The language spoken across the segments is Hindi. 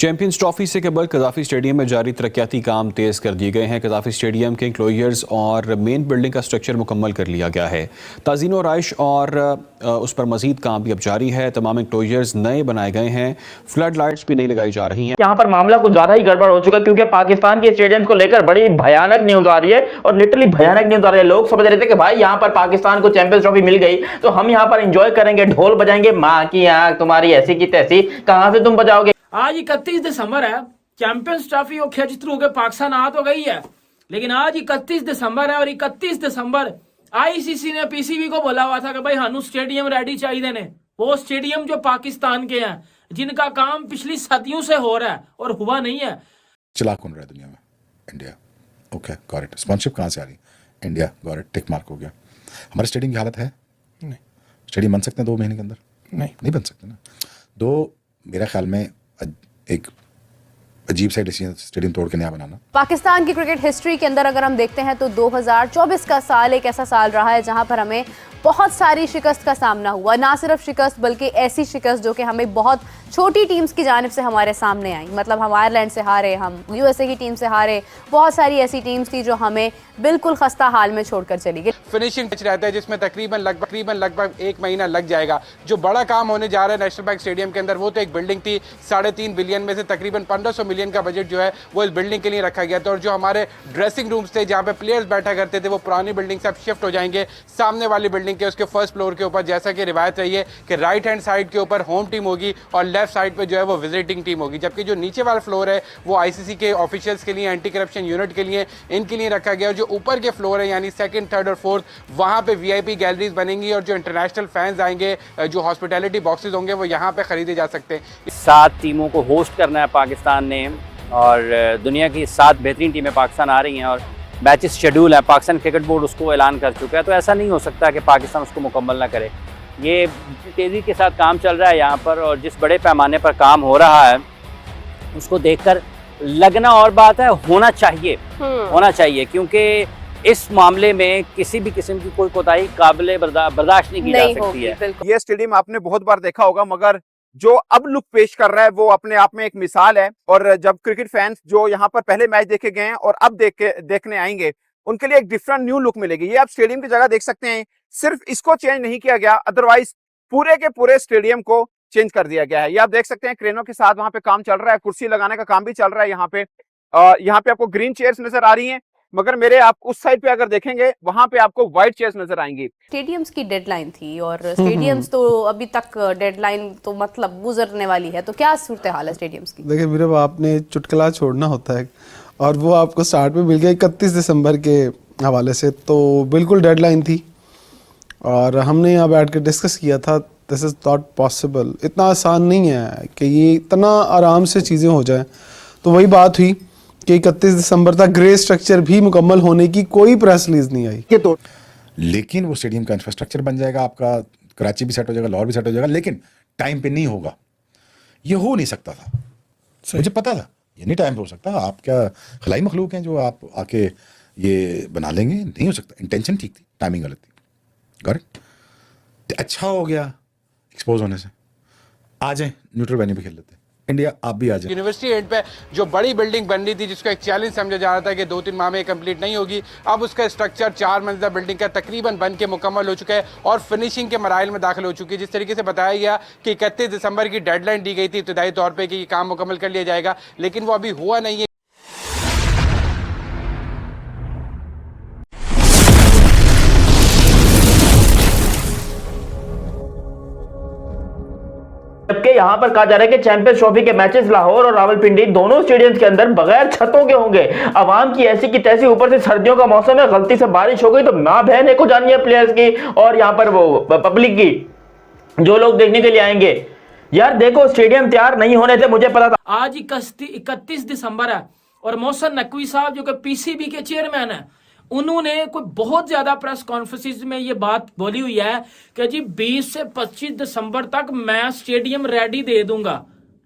चैंपियंस ट्रॉफी से कबल कदाफी स्टेडियम में जारी तरक्याती काम तेज कर दिए गए हैं। कदाफी स्टेडियम के इंक्लोजर्स और मेन बिल्डिंग का स्ट्रक्चर मुकम्मल कर लिया गया है। ताज़ीन व राइश और उस पर मजीद काम भी अब जारी है। तमाम इंक्लोजर्स नए बनाए गए हैं। फ्लड लाइट्स भी नहीं लगाई जा रही हैं। यहाँ पर मामला कुछ ज्यादा ही गड़बड़ हो चुका है, क्योंकि पाकिस्तान के स्टेडियम को लेकर बड़ी भयानक न्यूज आ रही है और लिटरली भयानक न्यूज आ रही है। लोग समझ रहे थे कि भाई यहाँ पर पाकिस्तान को चैंपियंस ट्रॉफी मिल गई तो हम यहाँ पर एंजॉय करेंगे, ढोल बजाएंगे, माँ की आंख तुम्हारी ऐसी की तैसी, कहां से तुम बजाओगे। आज 31 दिसंबर है, चैंपियंस ट्रॉफी और खिंच थ्रू के पाकिस्तान आ तो गई है, लेकिन आज 31 दिसंबर है और 31 दिसंबर आईसीसी ने पीसीबी को बोला हुआ था कि भाई हानू स्टेडियम रेडी चाहिए ने। वो स्टेडियम जो पाकिस्तान के हैं, जिनका काम पिछली सदियों से हो रहा है और हुआ नहीं है। चला कौन रहा है दुनिया में? India. Okay, got it. Sponsorship कहाँ से आ रही? India. Got it, tick mark हो गया। हमारे स्टेडियम की हालत है नहीं। स्टेडियम बन सकते हैं 2 महीने के अंदर? नहीं बन सकते ना। मेरा ख्याल में एक अजीब सा डिसीजन स्टेडियम तोड़ के नया बनाना। पाकिस्तान की क्रिकेट हिस्ट्री के अंदर अगर हम देखते हैं तो 2024 का साल एक ऐसा साल रहा है जहां पर हमें बहुत सारी शिकस्त का सामना हुआ। ना सिर्फ शिकस्त बल्कि ऐसी शिकस्त जो कि हमें बहुत छोटी टीम्स की जानिब से हमारे सामने आई। मतलब हम आयरलैंड से हारे, हम यूएसए की टीम से हारे, बहुत सारी ऐसी टीम्स थी जो हमें बिल्कुल खस्ता हाल में छोड़कर चली गई। फिनिशिंग टच रहता है जिसमें तकरीबन लगभग 1 महीना लग जाएगा। जो बड़ा काम होने जा रहा है नेशनल बैंक स्टेडियम के अंदर, वो तो एक बिल्डिंग थी। 3.5 बिलियन में से तकरीबन 1500 मिलियन का बजट जो है वो इस बिल्डिंग के लिए रखा गया था। और जो हमारे ड्रेसिंग रूम्स थे जहाँ पे प्लेयर्स बैठा करते थे, वो पुरानी बिल्डिंग से अब शिफ्ट हो जाएंगे सामने वाली बिल्डिंग के उसके फर्स्ट फ्लोर के ऊपर। जैसा कि रिवायत रही है कि राइट हैंड साइड के ऊपर होम टीम होगी और लेफ्ट साइड पे जो है वो विजिटिंग टीम होगी। जबकि जो नीचे वाला फ्लोर है वो आईसीसी के ऑफिशियल्स के लिए, एंटी करप्शन यूनिट के लिए, इनके लिए रखा गया। और जो ऊपर के फ्लोर है यानी 2nd, 3rd और 4th, वहाँ पे वीआईपी गैलरीज बनेंगी और जो इंटरनेशनल फैंस आएंगे, जो हॉस्पिटैलिटी बॉक्सेस होंगे, वो यहाँ पे खरीदे जा सकते हैं। 7 टीमों को होस्ट करना है पाकिस्तान ने और दुनिया की 7 बेहतरीन टीमें पाकिस्तान आ रही हैं और मैचेस शेड्यूल है। पाकिस्तान क्रिकेट बोर्ड उसको ऐलान कर चुका है, तो ऐसा नहीं हो सकता कि पाकिस्तान उसको मुकम्मल ना करे। ये तेज़ी के साथ काम चल रहा है यहाँ पर और जिस बड़े पैमाने पर काम हो रहा है उसको देखकर लगना और बात है, होना चाहिए क्योंकि इस मामले में किसी भी किस्म की कोई कोताही काबिले बर्दाश्त नहीं की जा सकती है। ये स्टेडियम आपने बहुत बार देखा होगा, मगर जो अब लुक पेश कर रहा है वो अपने आप में एक मिसाल है। और जब क्रिकेट फैंस जो यहाँ पर पहले मैच देखे गए हैं और अब देखने आएंगे, उनके लिए एक डिफरेंट न्यू लुक मिलेगी। ये आप स्टेडियम की जगह देख सकते हैं, सिर्फ इसको चेंज नहीं किया गया, अदरवाइज पूरे के पूरे स्टेडियम को चेंज कर दिया गया है। ये आप देख सकते हैं क्रेनों के साथ वहां पे काम चल रहा है, कुर्सी लगाने का काम भी चल रहा है। यहाँ पे आपको ग्रीन चेयर्स नजर आ रही हैं, मगर मेरे आप उस साइड पे अगर देखेंगे वहां पे आपको व्हाइट चेयर्स नजर आएंगी। स्टेडियम्स की डेडलाइन थी और स्टेडियम्स तो अभी तक डेडलाइन तो मतलब गुजरने वाली है, तो क्या सूरत हाल है स्टेडियम्स की? देखिए मेरे आपने चुटकुला छोड़ना होता है और वो आपको स्टार्ट में मिल गया 31 दिसंबर के हवाले से, तो बिल्कुल डेडलाइन थी और हमने यहाँ बैठ कर डिस्कस किया था। दिस इज़ नॉट पॉसिबल, इतना आसान नहीं है कि ये इतना आराम से चीज़ें हो जाएं। तो वही बात हुई कि 31 दिसंबर तक ग्रे स्ट्रक्चर भी मुकम्मल होने की कोई प्रेस रिलीज नहीं आई। तो लेकिन वो स्टेडियम का इंफ्रास्ट्रक्चर बन जाएगा, आपका कराची भी सेट हो जाएगा, लाहौर भी सेट हो जाएगा, लेकिन टाइम पे नहीं होगा। ये हो नहीं सकता था, मुझे पता था ये नहीं टाइम पे हो सकता। आप क्या खलाई मखलूक हैं जो आप आके ये बना लेंगे? नहीं हो सकता। इंटेंशन ठीक थी, टाइमिंग गलत थी। गॉट। अच्छा हो गया एक्सपोज होने से। आ जाए न्यूट्रल वेन्यू पे खेल लेते हैं। इंडिया आप भी आ जाए। यूनिवर्सिटी एंड पे जो बड़ी बिल्डिंग बन रही थी, जिसको एक चैलेंज समझा जा रहा था कि 2-3 माह में कंप्लीट नहीं होगी, अब उसका स्ट्रक्चर 4 मंजिला बिल्डिंग का तकरीबन बन के मुकम्मल हो चुका है और फिनिशिंग के मराइल में दाखिल हो चुकी है। जिस तरीके से बताया गया कि 31 दिसंबर की डेडलाइन दी गई थी इब्तिदाई तौर पर कि ये काम मुकम्मल कर लिया जाएगा, लेकिन वो अभी हुआ नहीं है। जबकि यहाँ पर कहा जा रहा है कि चैंपियंस ट्रॉफी के मैचेस लाहौर और रावलपिंडी दोनों स्टेडियम्स के अंदर बगैर छतों के होंगे। आवाम की ऐसी की तैसी, ऊपर से सर्दियों का मौसम है, गलती से बारिश हो गई तो मां बहन को जानी है प्लेयर्स की और यहाँ पर वो पब्लिक की, जो लोग देखने के लिए आएंगे। यार देखो, स्टेडियम तैयार नहीं होने थे, मुझे पता था। आज 31 दिसंबर है और मोहसिन नकवी साहब जो कि पीसीबी के चेयरमैन है, उन्होंने कोई बहुत ज्यादा प्रेस कॉन्फ्रेंस में ये बात बोली हुई है कि जी 20 से 25 दिसंबर तक मैं स्टेडियम रेडी दे दूंगा।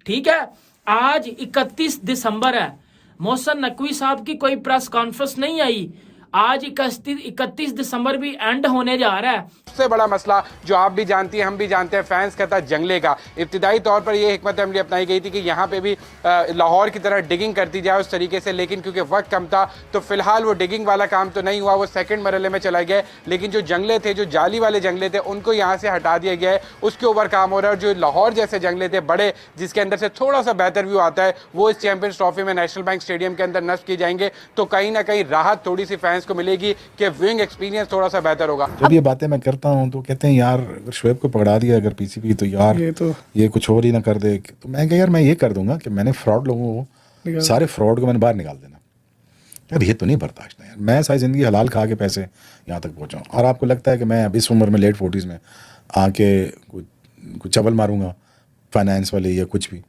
ठीक है, आज 31 दिसंबर है, मोहसिन नकवी साहब की कोई प्रेस कॉन्फ्रेंस नहीं आई। आज 31 दिसंबर भी एंड होने जा रहा है। सबसे बड़ा मसला जो आप भी जानती हैं, हम भी जानते हैं, फैंस का था जंगले का। इब्तिदाई तौर पर ये हिकमत अमली अपनाई गई थी कि यहाँ पे भी लाहौर की तरह डिगिंग करती जाए उस तरीके से, लेकिन क्योंकि वक्त कम था तो फिलहाल वो डिगिंग वाला काम तो नहीं हुआ, वो सेकंड मरहले में चला गया। लेकिन जो जंगले थे, जो जाली वाले जंगले थे, उनको यहाँ से हटा दिया गया है, उसके ऊपर काम हो रहा है। और जो लाहौर जैसे जंगले थे बड़े, जिसके अंदर से थोड़ा सा बेहतर व्यू आता है, वो इस चैंपियंस ट्रॉफी में नेशनल बैंक स्टेडियम के अंदर नस्ब किए जाएंगे। तो कहीं ना कहीं राहत थोड़ी सी फैंस को मिलेगी कि व्यूइंग एक्सपीरियंस थोड़ा सा बेहतर होगा। जब ये बातें मैं करता हूँ तो कहते हैं यार अगर शोएब को पकड़ा दिया अगर पीसीबी तो यार ये कुछ और ही ना कर दे। तो मैं कहा यार मैं ये कर दूंगा कि मैंने फ्रॉड लोगों को, सारे फ्रॉड को मैंने बाहर निकाल देना। यार ये तो नहीं बर्दाश्त है यार, मैं सारी ज़िंदगी हलाल खा के पैसे यहाँ तक पहुँचा हूँ और आपको लगता है कि मैं अब इस उम्र में लेट 40s में आके कुछ चबल मारूंगा फाइनेंस वाले या कुछ भी।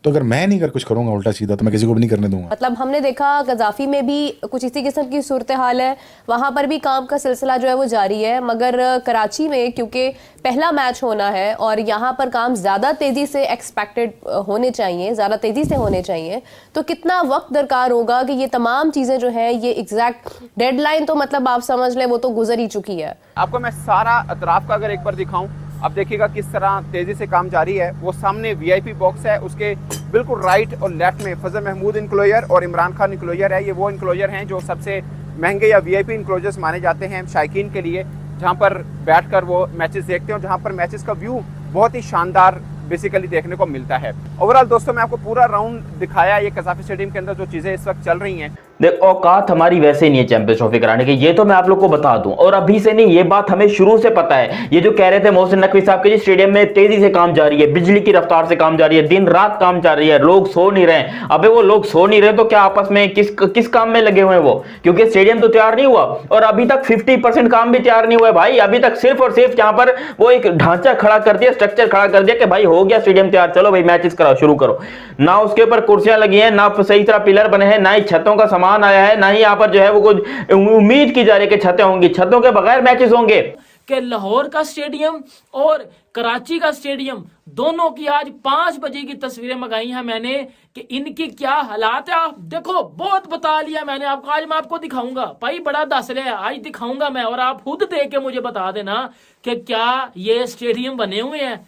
तो अगर मैं नहीं कर कुछ करूंगा उल्टा सीधा तो मैं किसी को भी नहीं करने दूंगा। मतलब हमने देखा गजाफी में भी कुछ इसी किस्म की सूरत हाल है, वहां पर भी काम का सिलसिला जो है वो जारी है। मगर कराची में क्योंकि पहला मैच होना है और यहाँ पर काम ज़्यादा तेज़ी से एक्सपेक्टेड होने चाहिए, ज़्यादा तेज़ी से होने चाहिए, तो कितना वक्त दरकार होगा कि ये तमाम चीज़ें जो है ये एग्जैक्ट डेडलाइन तो मतलब आप समझ लें वो तो गुजर ही चुकी है। आपको मैं सारा अतराफ का अगर एक बार दिखाऊं, अब देखिएगा किस तरह तेज़ी से काम जारी है। वो सामने वीआईपी बॉक्स है, उसके बिल्कुल राइट और लेफ्ट में फजल महमूद इंक्लोजर और इमरान खान इंक्लोजर है। ये वो इंक्लोजर हैं जो सबसे महंगे या वीआईपी इंक्लोजर्स माने जाते हैं शायकीन के लिए, जहाँ पर बैठकर वो मैचेस देखते हैं और जहाँ पर मैचेस का व्यू बहुत ही शानदार बेसिकली देखने को मिलता है। ओवरऑल दोस्तों मैं आपको पूरा राउंड दिखाया ये कज़ाफ़ी स्टेडियम के अंदर जो चीज़ें इस वक्त चल रही हैं। देख औकात हमारी वैसे नहीं है चैंपियंस ट्रॉफी कराने की, ये तो मैं आप लोग को बता दूं। और अभी से नहीं, ये बात हमें शुरू से पता है। ये जो कह रहे थे मोहसिन नकवी साहब के जी स्टेडियम में तेजी से काम जारी है, बिजली की रफ्तार से काम जारी है, दिन रात काम जारी है, लोग सो नहीं रहे। अबे वो लोग सो नहीं रहे तो क्या आपस में किस काम में लगे हुए हैं वो? क्योंकि स्टेडियम तो तैयार नहीं हुआ और अभी तक 50% काम भी तैयार नहीं हुआ है भाई। अभी तक सिर्फ और सिर्फ यहाँ पर वो एक ढांचा खड़ा कर दिया, स्ट्रक्चर खड़ा कर दिया कि भाई हो गया स्टेडियम तैयार, चलो भाई मैचेस कराओ, शुरू करो। ना उसके ऊपर कुर्सियां लगी हैं, ना सही तरह पिलर बने हैं, ना ही छतों का सामान आया है, ना ही यहाँ पर जो है वो कुछ उम्मीद की जा रही है कि छतें होंगी। छतों के बगैर मैचेस होंगे। कि लाहौर का स्टेडियम और कराची का स्टेडियम दोनों की आज 5 बजे की तस्वीरें मंगाई हैं मैंने कि इनकी क्या हालात है। आप देखो, बहुत बता लिया मैंने आपको, आज मैं आपको दिखाऊंगा भाई, बड़ा दस रहे आज दिखाऊंगा मैं, और आप खुद देख के मुझे बता देना कि क्या ये स्टेडियम बने हुए हैं,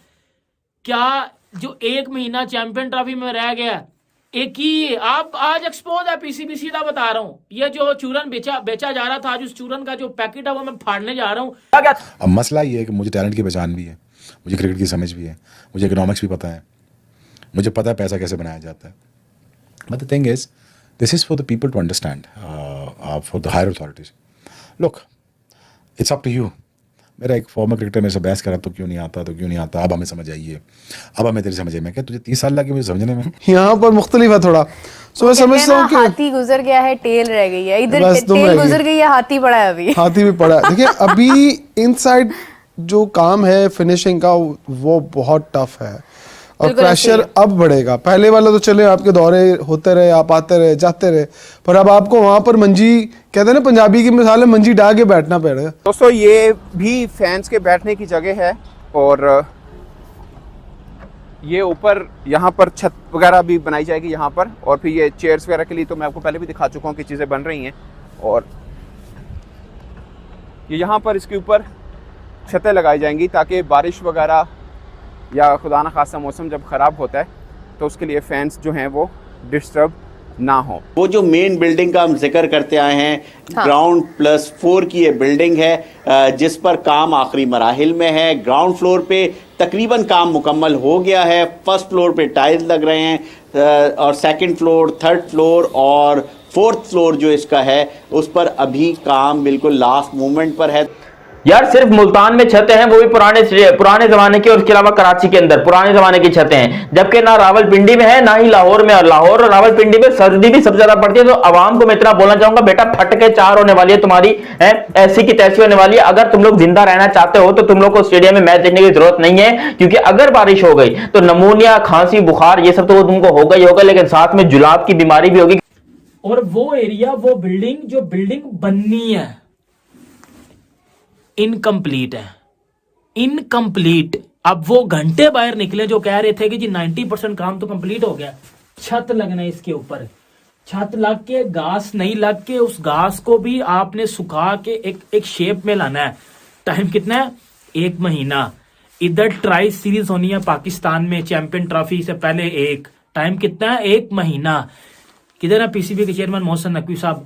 क्या जो 1 महीना चैंपियन ट्रॉफी में रह गया एक ही आप आज एक्सपोज है पीसीबी, सीधा बता रहा हूँ। ये जो चूरन बेचा जा रहा था, आज उस चूरन का जो पैकेट है वो मैं फाड़ने जा रहा हूँ। अब मसला ये है कि मुझे टैलेंट की पहचान भी है, मुझे क्रिकेट की समझ भी है, मुझे इकोनॉमिक्स भी पता है, मुझे पता है पैसा कैसे बनाया जाता है। But the thing is this is for the people to understand, for the higher authorities. Look it's up to you. मेरा एक फॉर्मर क्रिकेटर मेरे से बहस करा तो क्यों नहीं आता, तो क्यों नहीं आता, अब हमें समझ आइए, अब हमें तेरी समझ आई। मैं क्या तुझे 30 साल लगे मुझे समझने में? यहाँ पर मुख्तलिफ है थोड़ा। सो मैं समझता हूँ कि हाथी गुजर गया है, टेल रह गई है, इधर बस तुम टेल रह गुजर गई है, हाथी पड़ा है अभी। हाथी भी पड़ा है। देखिए अभी इनसाइड जो काम है फिनिशिंग का वो बहुत टफ है और बिल्कुल प्रेशर ऐसे अब बढ़ेगा। पहले वाला तो चले आपके दौरे होते रहे, आप आते रहे जाते रहे, पर अब आपको वहां पर मंजी, कहते हैं ना पंजाबी की मिसाल है, मंजी डाल के बैठना पड़ेगा। दोस्तों ये भी फैंस के बैठने की जगह है और ये ऊपर यहाँ पर छत वगैरह भी बनाई जाएगी यहाँ पर, और फिर ये चेयर्स वगैरह के लिए तो मैं आपको पहले भी दिखा चुका हूँ कि चीज़ें बन रही हैं। और ये यहाँ पर इसके ऊपर छतें लगाई जाएंगी ताकि बारिश वगैरह या खुदा न खासा मौसम जब ख़राब होता है तो उसके लिए फैंस जो हैं वो डिस्टर्ब ना हो। वो जो मेन बिल्डिंग का हम जिक्र करते आए हैं, हाँ। ग्राउंड प्लस 4 की ये बिल्डिंग है जिस पर काम आखिरी मराहिल में है। ग्राउंड फ्लोर पे तकरीबन काम मुकम्मल हो गया है। फर्स्ट फ्लोर पे टाइल्स लग रहे हैं और सेकंड फ्लोर, थर्ड फ्लोर और फोर्थ फ्लोर जो इसका है उस पर अभी काम बिल्कुल लास्ट मोमेंट पर है। यार सिर्फ मुल्तान में छतें हैं, वो भी पुराने जमाने की, और उसके अलावा कराची के अंदर पुराने जमाने की छतें हैं, जबकि ना रावलपिंडी में है ना ही लाहौर में। और लाहौर और रावलपिंडी में सर्दी भी सबसे ज्यादा पड़ती है। तो आवाम को मैं इतना बोलना चाहूंगा, बेटा फट के 4 होने वाली है तुम्हारी, ऐसी की तैसी होने वाली है। अगर तुम लोग जिंदा रहना चाहते हो तो तुम लोग को स्टेडियम में मैच देखने की जरूरत नहीं है, क्योंकि अगर बारिश हो गई तो नमूनिया, खांसी, बुखार ये सब तो तुमको होगा ही होगा, लेकिन साथ में जुलाब की बीमारी भी होगी। और वो एरिया, वो बिल्डिंग जो बिल्डिंग बननी है इनकम्प्लीट है, इनकम्प्लीट। अब वो घंटे बाहर निकले जो कह रहे थे कि जी 90% काम तो कंप्लीट हो गया, छत लगना है इसके ऊपर, छत लग के घास नहीं लग के उस घास को भी आपने सुखा के एक शेप में लाना है। टाइम कितना है? 1 महीना। इधर ट्राई सीरीज होनी है पाकिस्तान में चैंपियन ट्रॉफी से पहले टाइम कितना है? 1 महीना। किधर है पीसीबी के चेयरमैन मोहसिन नकवी साहब?